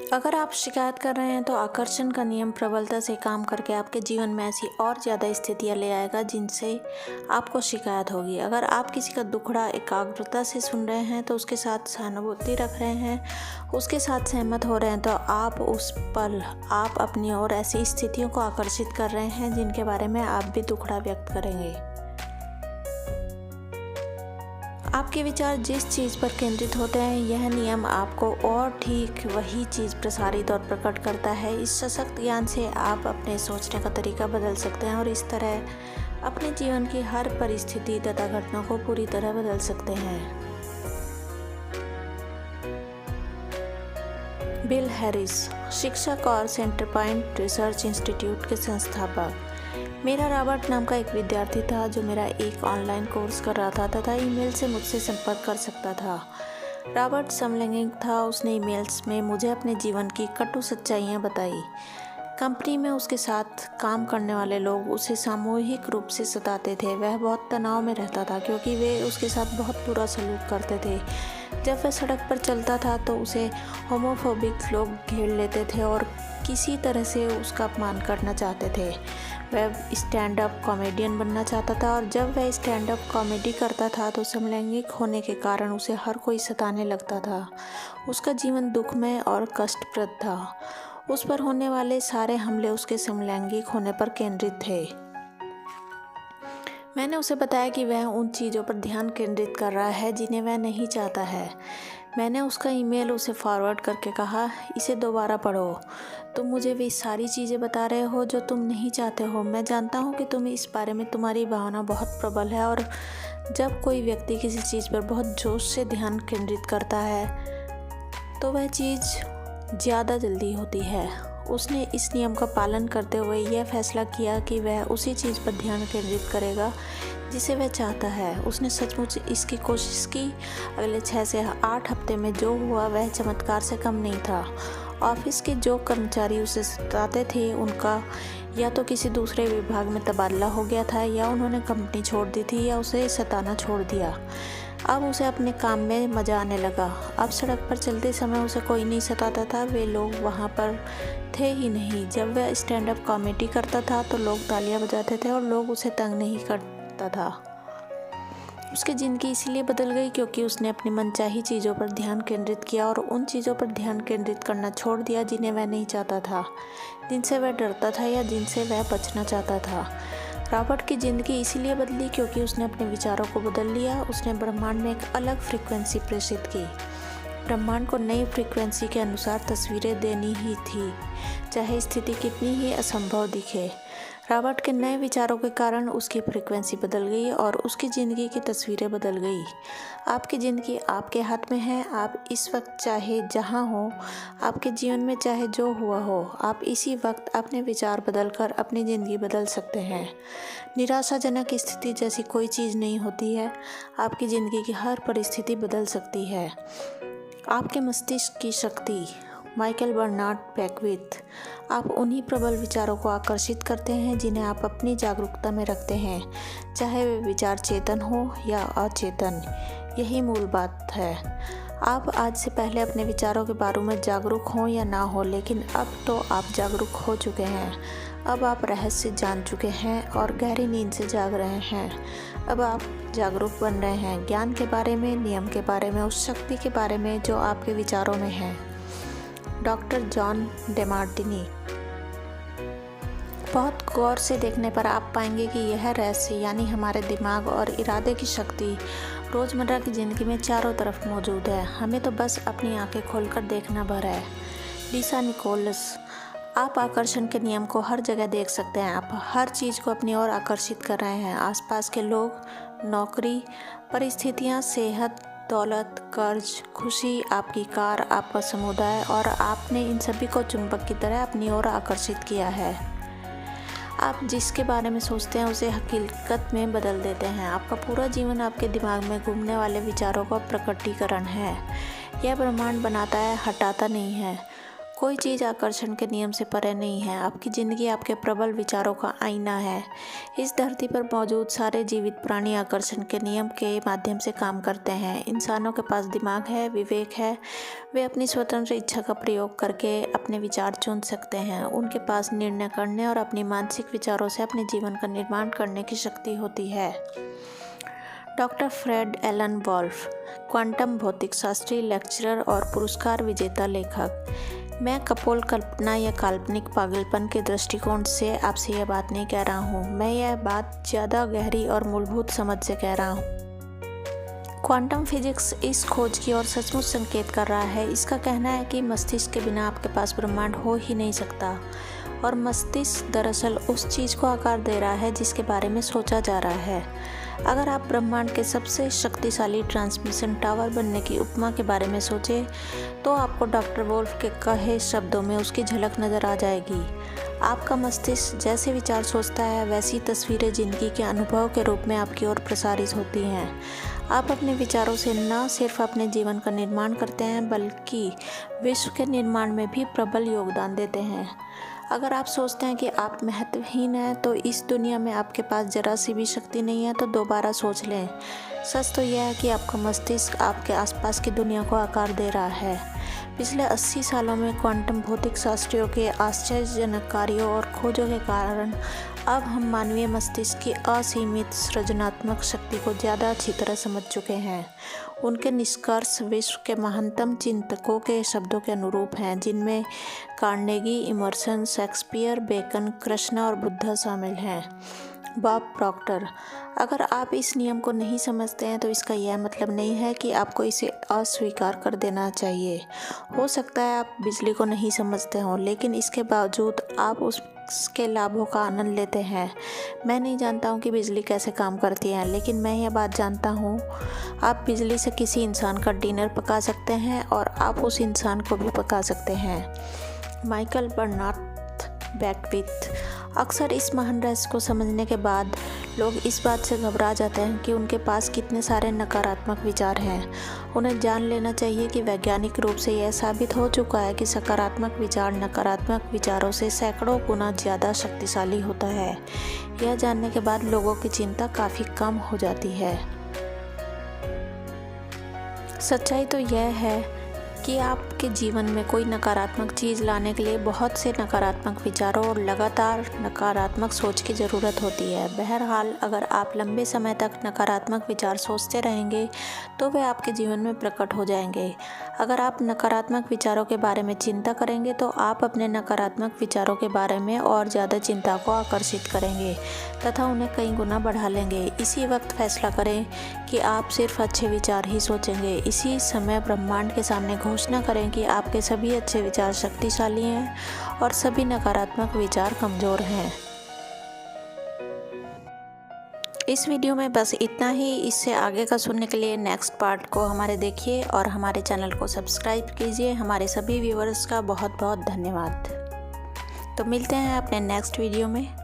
अगर आप शिकायत कर रहे हैं तो आकर्षण का नियम प्रबलता से काम करके आपके जीवन में ऐसी और ज़्यादा स्थितियां ले आएगा जिनसे आपको शिकायत होगी। अगर आप किसी का दुखड़ा एकाग्रता से सुन रहे हैं तो उसके साथ सहानुभूति रख रहे हैं, उसके साथ सहमत हो रहे हैं, तो आप उस पल आप अपनी ओर ऐसी स्थितियों को आकर्षित कर रहे हैं जिनके बारे में आप भी दुखड़ा व्यक्त करेंगे। आपके विचार जिस चीज़ पर केंद्रित होते हैं, यह नियम आपको और ठीक वही चीज़ प्रसारित और प्रकट करता है। इस सशक्त ज्ञान से आप अपने सोचने का तरीका बदल सकते हैं और इस तरह अपने जीवन की हर परिस्थिति तथा घटना को पूरी तरह बदल सकते हैं। बिल हैरिस, शिक्षक और सेंटर पॉइंट रिसर्च इंस्टीट्यूट के संस्थापक। मेरा रॉबर्ट नाम का एक विद्यार्थी था जो मेरा एक ऑनलाइन कोर्स कर रहा था तथा ईमेल से मुझसे संपर्क कर सकता था। रॉबर्ट समलैंगिक था। उसने ईमेल्स में मुझे अपने जीवन की कटु सच्चाइयाँ बताई। कंपनी में उसके साथ काम करने वाले लोग उसे सामूहिक रूप से सताते थे। वह बहुत तनाव में रहता था क्योंकि वे उसके साथ बहुत बुरा सलूक करते थे। जब वह सड़क पर चलता था तो उसे होमोफोबिक लोग घेर लेते थे और किसी तरह से उसका अपमान करना चाहते थे। वह स्टैंड अप कॉमेडियन बनना चाहता था और जब वह स्टैंड अप कॉमेडी करता था तो समलैंगिक होने के कारण उसे हर कोई सताने लगता था। उसका जीवन दुखमय और कष्टप्रद था। उस पर होने वाले सारे हमले उसके समलैंगिक होने पर केंद्रित थे। मैंने उसे बताया कि वह उन चीज़ों पर ध्यान केंद्रित कर रहा है जिन्हें वह नहीं चाहता है। मैंने उसका ईमेल उसे फॉरवर्ड करके कहा, इसे दोबारा पढ़ो। तुम मुझे वे सारी चीज़ें बता रहे हो जो तुम नहीं चाहते हो। मैं जानता हूँ कि तुम इस बारे में तुम्हारी भावना बहुत प्रबल है और जब कोई व्यक्ति किसी चीज़ पर बहुत जोश से ध्यान केंद्रित करता है तो वह चीज़ ज़्यादा जल्दी होती है। उसने इस नियम का पालन करते हुए यह फैसला किया कि वह उसी चीज़ पर ध्यान केंद्रित करेगा जिसे वह चाहता है। उसने सचमुच इसकी कोशिश की। अगले 6 से 8 हफ्ते में जो हुआ वह चमत्कार से कम नहीं था। ऑफिस के जो कर्मचारी उसे सताते थे उनका या तो किसी दूसरे विभाग में तबादला हो गया था या उन्होंने कंपनी छोड़ दी थी या उसे सताना छोड़ दिया। अब उसे अपने काम में मज़ा आने लगा। अब सड़क पर चलते समय उसे कोई नहीं सताता था। वे लोग वहाँ पर थे ही नहीं। जब वह स्टैंड अप कॉमेडी करता था तो लोग तालियां बजाते थे और लोग उसे तंग नहीं करता था। उसकी ज़िंदगी इसलिए बदल गई क्योंकि उसने अपनी मनचाही चीज़ों पर ध्यान केंद्रित किया और उन चीज़ों पर ध्यान केंद्रित करना छोड़ दिया जिन्हें वह नहीं चाहता था, जिनसे वह डरता था या जिनसे वह बचना चाहता था। रॉबर्ट की ज़िंदगी इसीलिए बदली क्योंकि उसने अपने विचारों को बदल लिया। उसने ब्रह्मांड में एक अलग फ्रीक्वेंसी प्रेषित की। ब्रह्मांड को नई फ्रीक्वेंसी के अनुसार तस्वीरें देनी ही थी, चाहे स्थिति कितनी ही असंभव दिखे। रॉबर्ट के नए विचारों के कारण उसकी फ्रीक्वेंसी बदल गई और उसकी ज़िंदगी की तस्वीरें बदल गई। आपकी ज़िंदगी आपके हाथ में है। आप इस वक्त चाहे जहाँ हो, आपके जीवन में चाहे जो हुआ हो, आप इसी वक्त अपने विचार बदलकर अपनी ज़िंदगी बदल सकते हैं। निराशाजनक स्थिति जैसी कोई चीज़ नहीं होती है। आपकी ज़िंदगी की हर परिस्थिति बदल सकती है। आपके मस्तिष्क की शक्ति। Michael Bernard Beckwith. आप उन्हीं प्रबल विचारों को आकर्षित करते हैं जिन्हें आप अपनी जागरूकता में रखते हैं, चाहे वे विचार चेतन हो या अचेतन। यही मूल बात है। आप आज से पहले अपने विचारों के बारे में जागरूक हों या ना हो, लेकिन अब तो आप जागरूक हो चुके हैं। अब आप रहस्य जान चुके हैं और गहरी नींद से जाग रहे हैं। अब आप जागरूक बन रहे हैं ज्ञान के बारे में, नियम के बारे में, उस शक्ति के बारे में जो आपके विचारों में है। Doctor John Demartini. बहुत गौर से देखने पर आप पाएंगे कि यह रहस्य यानी हमारे दिमाग और इरादे की शक्ति रोज़मर्रा की ज़िंदगी में चारों तरफ मौजूद है। हमें तो बस अपनी आंखें खोलकर देखना भर है। लिसा निकोलस। आप आकर्षण के नियम को हर जगह देख सकते हैं। आप हर चीज़ को अपनी ओर आकर्षित कर रहे हैं। आसपास के लोग, नौकरी, परिस्थितियाँ, सेहत, दौलत, कर्ज, खुशी, आपकी कार, आपका समुदाय, और आपने इन सभी को चुंबक की तरह अपनी ओर आकर्षित किया है। आप जिसके बारे में सोचते हैं उसे हकीकत में बदल देते हैं। आपका पूरा जीवन आपके दिमाग में घूमने वाले विचारों का प्रकटीकरण है। यह ब्रह्मांड बनाता है, हटाता नहीं है। कोई चीज़ आकर्षण के नियम से परे नहीं है। आपकी ज़िंदगी आपके प्रबल विचारों का आईना है। इस धरती पर मौजूद सारे जीवित प्राणी आकर्षण के नियम के माध्यम से काम करते हैं। इंसानों के पास दिमाग है, विवेक है। वे अपनी स्वतंत्र इच्छा का प्रयोग करके अपने विचार चुन सकते हैं। उनके पास निर्णय करने और अपनी मानसिक विचारों से अपने जीवन का निर्माण करने की शक्ति होती है। Doctor Fred Alan Wolf, quantum भौतिक शास्त्री, लेक्चरर और पुरस्कार विजेता लेखक। मैं कपोल कल्पना या काल्पनिक पागलपन के दृष्टिकोण से आपसे यह बात नहीं कह रहा हूँ। मैं यह बात ज़्यादा गहरी और मूलभूत समझ से कह रहा हूँ। क्वांटम फिजिक्स इस खोज की ओर सचमुच संकेत कर रहा है। इसका कहना है कि मस्तिष्क के बिना आपके पास ब्रह्मांड हो ही नहीं सकता, और मस्तिष्क दरअसल उस चीज़ को आकार दे रहा है जिसके बारे में सोचा जा रहा है। अगर आप ब्रह्मांड के सबसे शक्तिशाली ट्रांसमिशन टावर बनने की उपमा के बारे में सोचें तो आपको डॉक्टर वोल्फ के कहे शब्दों में उसकी झलक नज़र आ जाएगी। आपका मस्तिष्क जैसे विचार सोचता है वैसी तस्वीरें जिंदगी के अनुभव के रूप में आपकी ओर प्रसारित होती हैं। आप अपने विचारों से न सिर्फ अपने जीवन का निर्माण करते हैं बल्कि विश्व के निर्माण में भी प्रबल योगदान देते हैं। अगर आप सोचते हैं कि आप महत्वहीन हैं तो इस दुनिया में आपके पास जरा सी भी शक्ति नहीं है तो दोबारा सोच लें। सच तो यह है कि आपका मस्तिष्क आपके आसपास की दुनिया को आकार दे रहा है। पिछले 80 सालों में क्वांटम भौतिक शास्त्रियों के आश्चर्यजनक कार्यों और खोजों के कारण अब हम मानवीय मस्तिष्क की असीमित सृजनात्मक शक्ति को ज़्यादा अच्छी तरह समझ चुके हैं। उनके निष्कर्ष विश्व के महानतम चिंतकों के शब्दों के अनुरूप हैं, जिनमें Carnegie, Emerson, Shakespeare, Bacon, Krishna और बुद्धा शामिल हैं। बॉब प्रॉक्टर, अगर आप इस नियम को नहीं समझते हैं तो इसका यह मतलब नहीं है कि आपको इसे अस्वीकार कर देना चाहिए। हो सकता है आप बिजली को नहीं समझते हों, लेकिन इसके बावजूद आप उसके लाभों का आनंद लेते हैं। मैं नहीं जानता हूं कि बिजली कैसे काम करती है, लेकिन मैं यह बात जानता हूं, आप बिजली से किसी इंसान का डिनर पका सकते हैं और आप उस इंसान को भी पका सकते हैं। माइकल बर्नार्ड बैकविथ, अक्सर इस महान रहस्य को समझने के बाद लोग इस बात से घबरा जाते हैं कि उनके पास कितने सारे नकारात्मक विचार हैं। उन्हें जान लेना चाहिए कि वैज्ञानिक रूप से यह साबित हो चुका है कि सकारात्मक विचार नकारात्मक विचारों से सैकड़ों गुना ज़्यादा शक्तिशाली होता है। यह जानने के बाद लोगों की चिंता काफ़ी कम हो जाती है। सच्चाई तो यह है कि आपके जीवन में कोई नकारात्मक चीज़ लाने के लिए बहुत से नकारात्मक विचारों और लगातार नकारात्मक सोच की ज़रूरत होती है। बहरहाल, अगर आप लंबे समय तक नकारात्मक विचार सोचते रहेंगे तो वे आपके जीवन में प्रकट हो जाएंगे। अगर आप नकारात्मक विचारों के बारे में चिंता करेंगे तो आप अपने नकारात्मक विचारों के बारे में और ज़्यादा चिंता को आकर्षित करेंगे तथा उन्हें कई गुना बढ़ा लेंगे। इसी वक्त फैसला करें कि आप सिर्फ अच्छे विचार ही सोचेंगे। इसी समय ब्रह्मांड के सामने घोषणा करें कि आपके सभी अच्छे विचार शक्तिशाली हैं और सभी नकारात्मक विचार कमज़ोर हैं। इस वीडियो में बस इतना ही। इससे आगे का सुनने के लिए नेक्स्ट पार्ट को हमारे देखिए और हमारे चैनल को सब्सक्राइब कीजिए। हमारे सभी व्यूअर्स का बहुत बहुत धन्यवाद। तो मिलते हैं अपने नेक्स्ट वीडियो में।